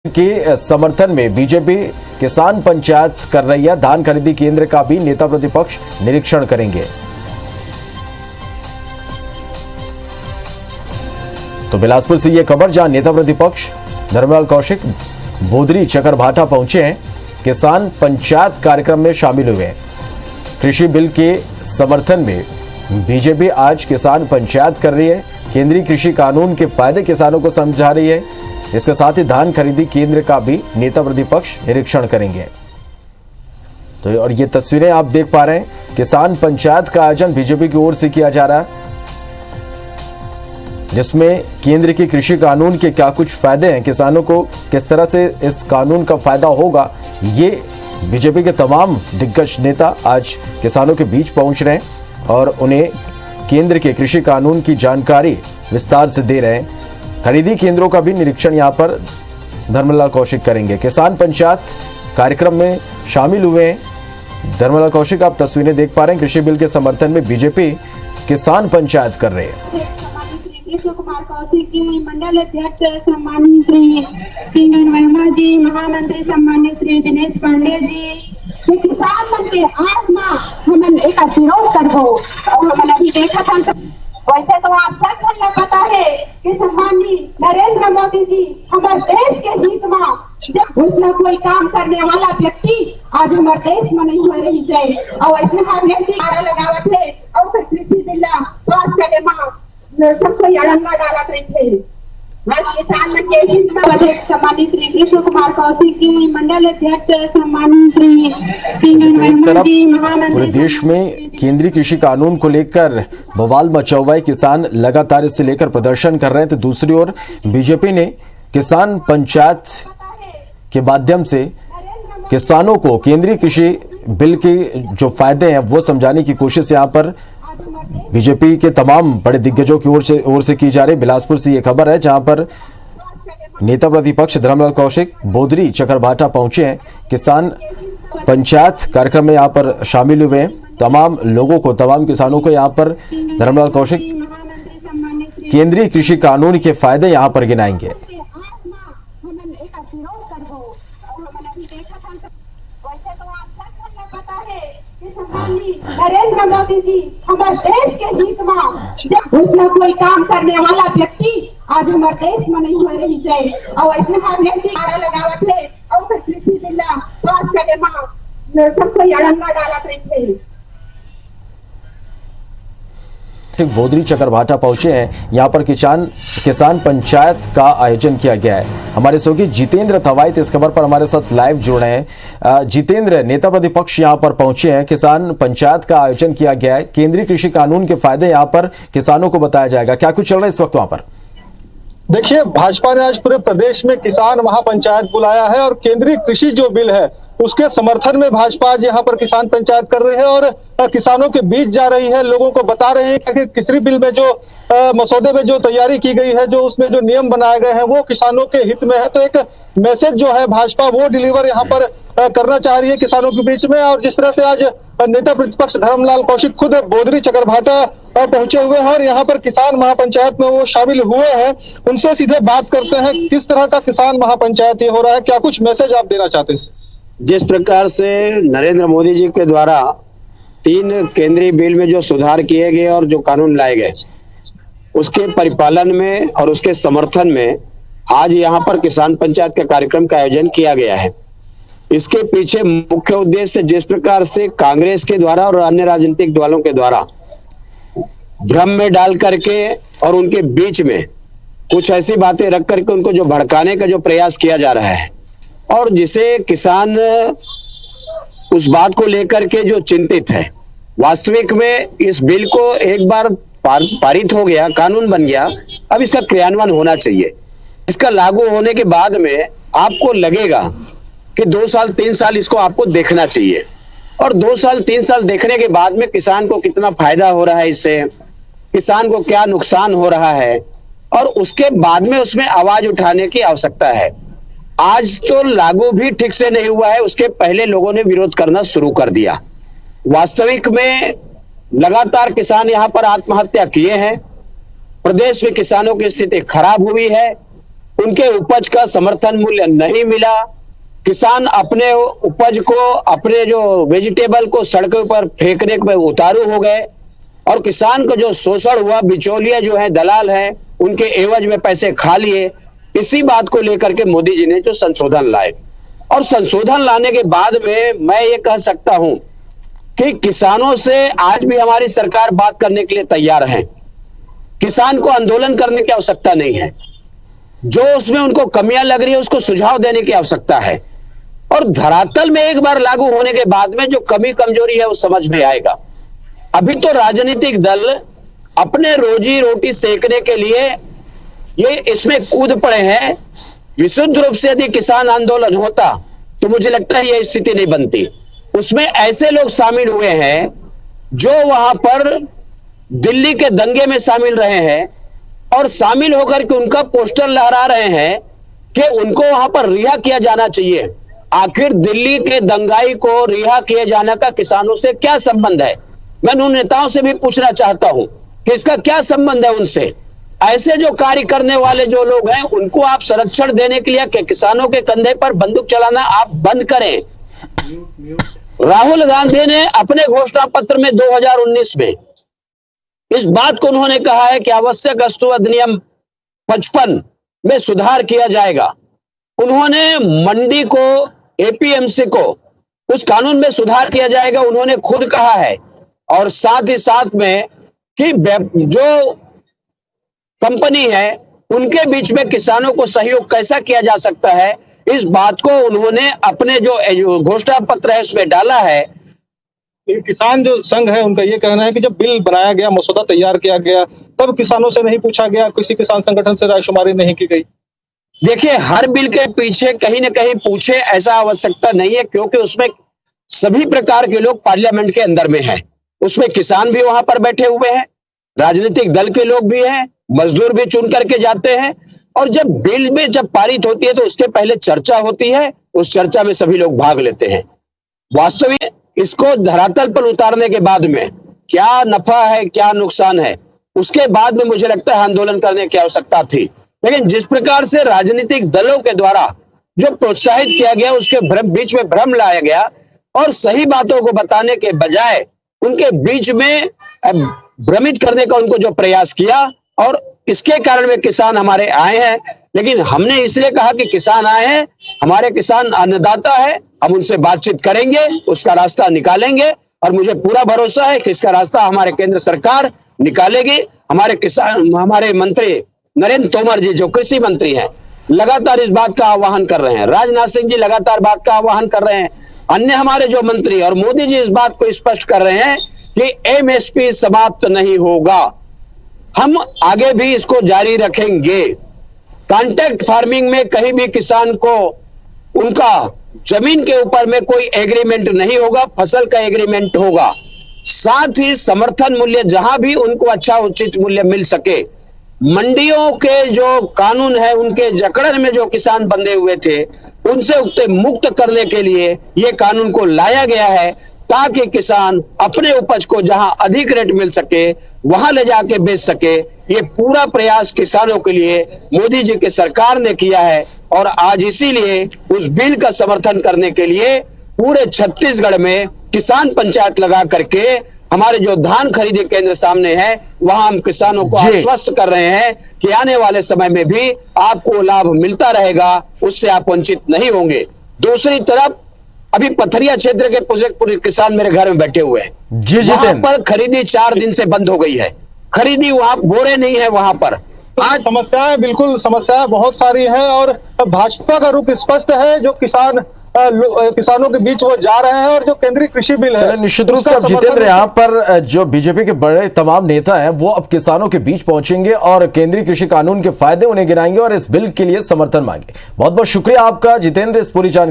के समर्थन में बीजेपी किसान पंचायत कर रही है। धान खरीदी केंद्र का भी नेता प्रतिपक्ष निरीक्षण करेंगे। तो बिलासपुर से यह खबर, जहां नेता प्रतिपक्ष धर्मलाल कौशिक बोदरी चकरभाटा पहुंचे हैं, किसान पंचायत कार्यक्रम में शामिल हुए हैं। कृषि बिल के समर्थन में बीजेपी आज किसान पंचायत कर रही है। केंद्रीय कृषि कानून के फायदे किसानों को समझा रही है। इसके साथ ही धान खरीदी केंद्र का भी नेता प्रतिपक्ष निरीक्षण करेंगे। तो और ये तस्वीरें आप देख पा रहे हैं, किसान पंचायत का आयोजन बीजेपी की ओर से किया जा रहा है, जिसमें केंद्र के कृषि कानून के क्या कुछ फायदे हैं, किसानों को किस तरह से इस कानून का फायदा होगा, ये बीजेपी के तमाम दिग्गज नेता आज किसानों के बीच पहुंच रहे हैं और उन्हें केंद्र के कृषि कानून की जानकारी विस्तार से दे रहे हैं। खरीदी केंद्रों का भी निरीक्षण यहां पर धर्मलाल कौशिक करेंगे। किसान पंचायत कार्यक्रम में शामिल हुए हैं धर्मलाल कौशिक। आप तस्वीरें देख पा रहे हैं, कृषि बिल के समर्थन में बीजेपी किसान पंचायत कर रहे हैं। कृष्ण कुमार कौशिक जी, मंडल अध्यक्ष सम्मानीय श्री पिंगन वर्मा जी, महामंत्री सम्मानीय श्री दिनेश पांडे जी, किसान मन के आत्मा हमन एक विरोध करबो और हमन अभी देखा था। वैसे तो आप सब को पता है कि सम्मानीय नरेंद्र मोदी जी हमारे देश के हित में जब उसने कोई काम करने वाला व्यक्ति आज हमारे देश में नहीं हो रही है, और ऐसे हर व्यक्ति नारा लगावत है और कृषि बिल पास करे में सबको अड़ंगा डालत रही थे। आज किसान मन के हित में अध्यक्ष सम्मानीय श्री कृष्ण कुमार कौशिक जी, मंडल अध्यक्ष सम्मानीय श्री पिंगन वर्मा जी, महामंत्री। पूरे देश में केंद्रीय कृषि कानून को लेकर बवाल मचा हुआ है, किसान लगातार इससे लेकर प्रदर्शन कर रहे हैं। तो दूसरी ओर बीजेपी ने किसान पंचायत के माध्यम से किसानों को केंद्रीय कृषि बिल के जो फायदे हैं वो समझाने की कोशिश यहाँ पर बीजेपी के तमाम बड़े दिग्गजों की ओर से की जा रही। बिलासपुर से ये खबर है, जहां पर नेता प्रतिपक्ष धर्मलाल कौशिक बोदरी चकरभाटा पहुंचे हैं। किसान पंचायत कार्यक्रम में यहां पर शामिल हुए हैं। तमाम लोगों को, तमाम किसानों को यहां पर धर्मलाल कौशिक केंद्रीय कृषि कानून के फायदे यहां पर गिनाएंगे। नरेंद्र मोदी जी हमारे देश के हित में जब उसने कोई काम करने वाला व्यक्ति आज हमारे देश में नहीं हो रही है, और ऐसे हर व्यक्ति नारा लगावत है और कृषि बिल पास करे में सबको अड़ंगा डालत रही थे। बोदरी चकरभाटा पहुंचे हैं, यहां पर किसान पंचायत का आयोजन किया गया है। हमारे सहयोगी जितेंद्र थवाइत इस खबर पर हमारे साथ लाइव जुड़ रहे हैं। जितेंद्र, नेता प्रतिपक्ष यहां पर पहुंचे हैं, किसान पंचायत का आयोजन किया गया है, केंद्रीय कृषि कानून के फायदे यहां पर किसानों को बताया जाएगा, क्या कुछ चल रहा है इस वक्त वहां पर? देखिए, भाजपा ने आज पूरे प्रदेश में किसान महापंचायत बुलाया है और केंद्रीय कृषि जो बिल है उसके समर्थन में भाजपा आज यहाँ पर किसान पंचायत कर रही है और किसानों के बीच जा रही है, लोगों को बता रहे हैं कि कृषि बिल में जो मसौदे में जो तैयारी की गई है, जो उसमें जो नियम बनाए गए हैं वो किसानों के हित में है। तो एक मैसेज जो है भाजपा वो डिलीवर यहाँ पर करना चाह रही है किसानों के बीच में। और जिस तरह से आज नेता प्रतिपक्ष धर्मलाल कौशिक खुद बोदरी चकरभाटा पहुंचे हुए हैं और यहाँ पर किसान महापंचायत में वो शामिल हुए हैं, उनसे सीधे बात करते हैं किस तरह का किसान महापंचायत ये हो रहा है, क्या कुछ मैसेज आप देना चाहते हैं? जिस प्रकार से नरेंद्र मोदी जी के द्वारा 3 केंद्रीय बिल में जो सुधार किए गए और जो कानून लाए गए, उसके परिपालन में और उसके समर्थन में आज यहाँ पर किसान पंचायत के कार्यक्रम का आयोजन किया गया है। इसके पीछे मुख्य उद्देश्य जिस प्रकार से कांग्रेस के द्वारा और अन्य राजनीतिक दलों के द्वारा भ्रम में डाल करके और उनके बीच में कुछ ऐसी बातें रख करके उनको जो भड़काने का जो प्रयास किया जा रहा है, और जिसे किसान उस बात को लेकर के जो चिंतित है, वास्तविक में इस बिल को एक बार पारित हो गया, कानून बन गया, अब इसका क्रियान्वयन होना चाहिए। इसका लागू होने के बाद में आपको लगेगा कि 2 साल 3 साल इसको आपको देखना चाहिए, और 2 साल 3 साल देखने के बाद में किसान को कितना फायदा हो रहा है, इससे किसान को क्या नुकसान हो रहा है, और उसके बाद में उसमें आवाज उठाने की आवश्यकता है। आज तो लागू भी ठीक से नहीं हुआ है, उसके पहले लोगों ने विरोध करना शुरू कर दिया। वास्तविक में लगातार किसान यहाँ पर आत्महत्या किए हैं, प्रदेश में किसानों की स्थिति खराब हुई है। उनके उपज का समर्थन मूल्य नहीं मिला, किसान अपने उपज को, अपने जो वेजिटेबल को सड़कों पर फेंकने में उतारू हो गए और किसान को जो शोषण हुआ, बिचौलिया जो है, दलाल है, उनके एवज में पैसे खा लिए। इसी बात को लेकर के मोदी जी ने जो संशोधन लाए, और संशोधन लाने के बाद में मैं ये कह सकता हूं कि किसानों से आज भी हमारी सरकार बात करने के लिए तैयार है। किसान को आंदोलन करने की आवश्यकता नहीं है, जो उसमें उनको कमियां लग रही है उसको सुझाव देने की आवश्यकता है, और धरातल में एक बार लागू होने के बाद में जो कमी कमजोरी है वो समझ में आएगा। अभी तो राजनीतिक दल अपने रोजी रोटी सेकने के लिए ये इसमें कूद पड़े हैं। विशुद्ध रूप से यदि किसान आंदोलन होता तो मुझे लगता है ये स्थिति नहीं बनती। उसमें ऐसे लोग शामिल हुए हैं जो वहां पर दिल्ली के दंगे में शामिल रहे हैं और शामिल होकर के उनका पोस्टर लहरा रहे हैं कि उनको वहां पर रिहा किया जाना चाहिए। आखिर दिल्ली के दंगाई को रिहा किए जाने का किसानों से क्या संबंध है? मैं उन नेताओं से भी पूछना चाहता हूं कि इसका क्या संबंध है उनसे। ऐसे जो कार्य करने वाले जो लोग हैं उनको आप संरक्षण देने के लिए कि किसानों के कंधे पर बंदूक चलाना आप बंद करें। राहुल गांधी ने अपने घोषणा पत्र में 2019 में इस बात को उन्होंने कहा है कि आवश्यक वस्तु अधिनियम 55 में सुधार किया जाएगा। उन्होंने मंडी को, एपीएमसी को, उस कानून में सुधार किया जाएगा, उन्होंने खुद कहा है। और साथ ही साथ में कि जो कंपनी है उनके बीच में किसानों को सहयोग कैसा किया जा सकता है, इस बात को उन्होंने अपने जो घोषणा पत्र है उसमें डाला है। किसान जो संघ है उनका ये कहना है कि जब बिल बनाया गया, मसौदा तैयार किया गया, तब किसानों से नहीं पूछा गया, किसी किसान संगठन से रायशुमारी नहीं की गई। देखिए, हर बिल के पीछे कहीं ना कहीं पूछे ऐसा आवश्यकता नहीं है, क्योंकि उसमें सभी प्रकार के लोग पार्लियामेंट के अंदर में हैं। उसमें किसान भी वहां पर बैठे हुए हैं, राजनीतिक दल के लोग भी हैं, मजदूर भी चुन करके जाते हैं। और जब बिल में जब पारित होती है तो उसके पहले चर्चा होती है, उस चर्चा में सभी लोग भाग लेते हैं। वास्तविक इसको धरातल पर उतारने के बाद में क्या नफा है, क्या नुकसान है, उसके बाद में मुझे लगता है आंदोलन करने की आवश्यकता थी। लेकिन जिस प्रकार से राजनीतिक दलों के द्वारा जो प्रोत्साहित किया गया, उसके बीच में भ्रम लाया गया और सही बातों को बताने के बजाय उनके बीच में भ्रमित करने का उनको जो प्रयास किया, और इसके कारण में किसान हमारे आए हैं। लेकिन हमने इसलिए कहा कि किसान आए हैं, हमारे किसान अन्नदाता है, हम उनसे बातचीत करेंगे, उसका रास्ता निकालेंगे, और मुझे पूरा भरोसा है कि इसका रास्ता हमारे केंद्र सरकार निकालेगी। हमारे किसान, हमारे मंत्री नरेंद्र तोमर जी जो कृषि मंत्री हैं, लगातार इस बात का आह्वान कर रहे हैं। राजनाथ सिंह जी लगातार बात का आह्वान कर रहे हैं। अन्य हमारे जो मंत्री और मोदी जी इस बात को स्पष्ट कर रहे हैं कि एमएसपी समाप्त नहीं होगा, हम आगे भी इसको जारी रखेंगे। कॉन्ट्रैक्ट फार्मिंग में कहीं भी किसान को उनका जमीन के ऊपर में कोई एग्रीमेंट नहीं होगा, फसल का एग्रीमेंट होगा। साथ ही समर्थन मूल्य जहां भी उनको अच्छा उचित मूल्य मिल सके। मंडियों के जो कानून है, उनके जकड़न में जो किसान बंधे हुए थे, उनसे मुक्त करने के लिए ये कानून को लाया गया है, ताकि किसान अपने उपज को जहां अधिक रेट मिल सके वहां ले जाके बेच सके। ये पूरा प्रयास किसानों के लिए मोदी जी की सरकार ने किया है, और आज इसीलिए उस बिल का समर्थन करने के लिए पूरे छत्तीसगढ़ में किसान पंचायत लगा करके हमारे जो धान खरीदी केंद्र सामने है, वहां हम किसानों को आश्वस्त कर रहे हैं कि आने वाले समय में भी आपको लाभ मिलता रहेगा, उससे आप वंचित नहीं होंगे। दूसरी तरफ अभी पथरिया क्षेत्र के पूरे किसान मेरे घर में बैठे हुए हैं। वहां पर खरीदी 4 दिन से बंद हो गई है। खरीदी वहां बोरे नहीं है वहां पर। आज समस्याएं, बिल्कुल समस्याएं बहुत सारी हैं, और भाजपा का रुख स्पष्ट है। जो किसानों के बीच वो जा रहे हैं, और जो केंद्रीय कृषि बिल है, निश्चित रूप से अब जितेंद्र, यहाँ पर जो बीजेपी के बड़े तमाम नेता हैं वो अब किसानों के बीच पहुंचेंगे और केंद्रीय कृषि कानून के फायदे उन्हें गिनाएंगे और इस बिल के लिए समर्थन मांगे। बहुत बहुत शुक्रिया आपका जितेंद्र, इस पूरी जानकारी